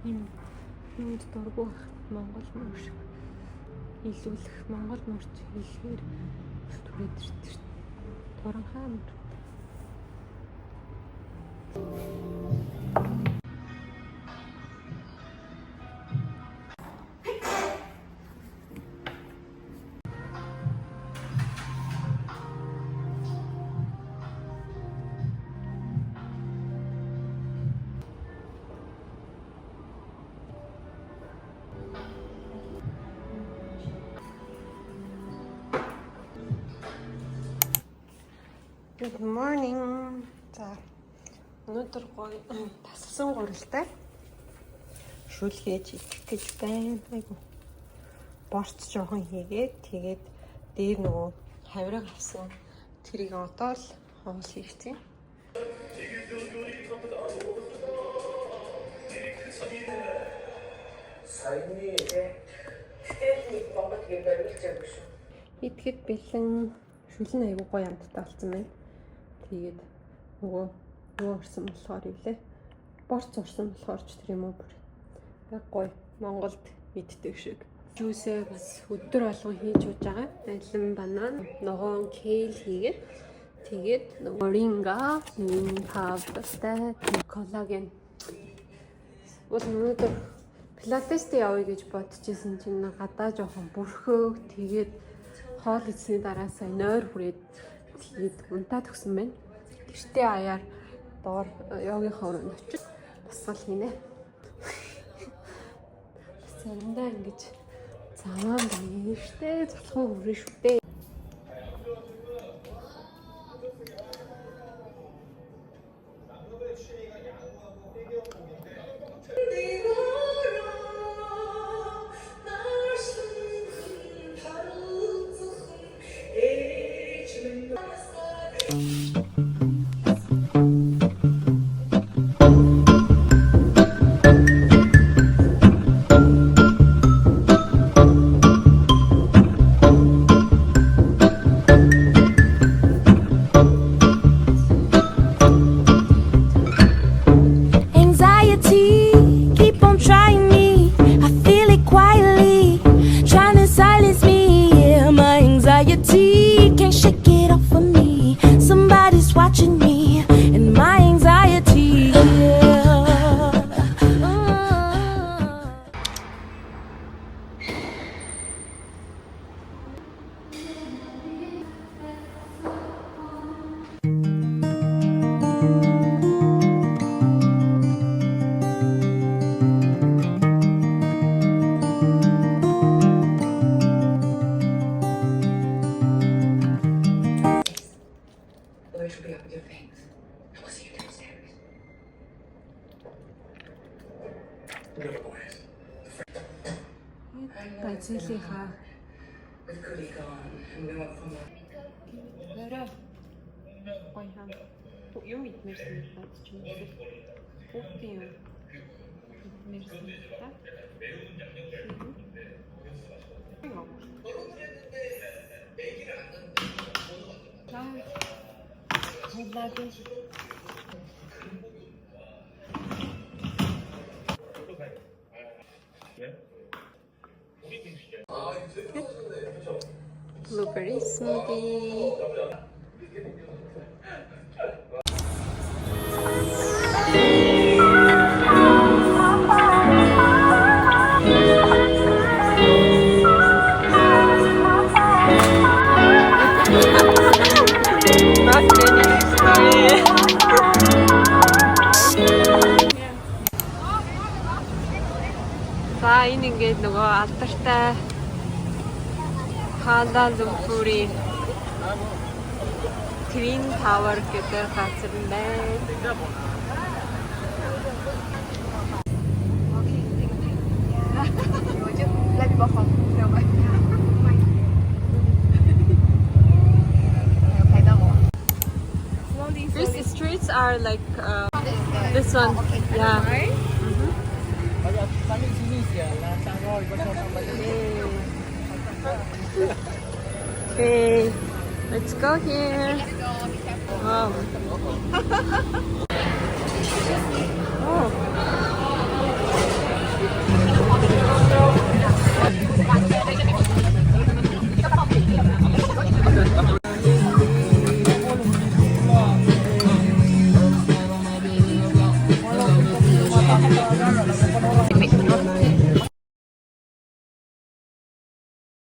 юм юунд дургу Монгол мөр шиг илүүлэх Монгол мөрч хэлэхээр түрээд ирдэг. Туран хаамт. Good morning. За өнөөдөр гоё тасалсан гурилтай шүлгээж идэх гэж байна. Айгу. Борц жоохон хийгээд тэгээд дээр нөгөө хавирга авсан тэрийг одоо л хоол хийвчээ. Итгэд бэлэн шүлэн айгу гоё амттай болсон байна. Тэгээд нөгөө орсон болохоор ивлээ. Борц орсон болохоор ч тэр юм уу бүр гоё Монголд иддэг шиг. Жүүсээ бас өдөр болгон хийж ууж байгаа. Алин банан, ногоон кейл хийгээд тэгээд моринга, павдастай коллаген. Өнөөдөр пилатест явъя гэж бодчихсон чинь гадаа жоохон бүрхөө тэгээд хоол идсний дараа сая нойр хүрээд тэгээд унтаад өгсөн байна. Гэртээ аяар доор йогийнхаа өрөөнд очиж дасгал хийнэ. Заримдаа ингэж замаа байна штэ, залхуу хүрэн шүтээ. Can't shake it off of me. Somebody's watching me and my anxiety. Базилийнхаа нэрээ гоё хам юм идмэрсэн бодож юм эсвэл хүүхдийн юм идмэрсэн та blueberry smoothie. За энэ ингээд нөгөө алдартай Kuala Lumpur-ийн Twin Tower гэдэг газар нь байна. These streets are like this one. Yeah. Okay, let's go here. Wow.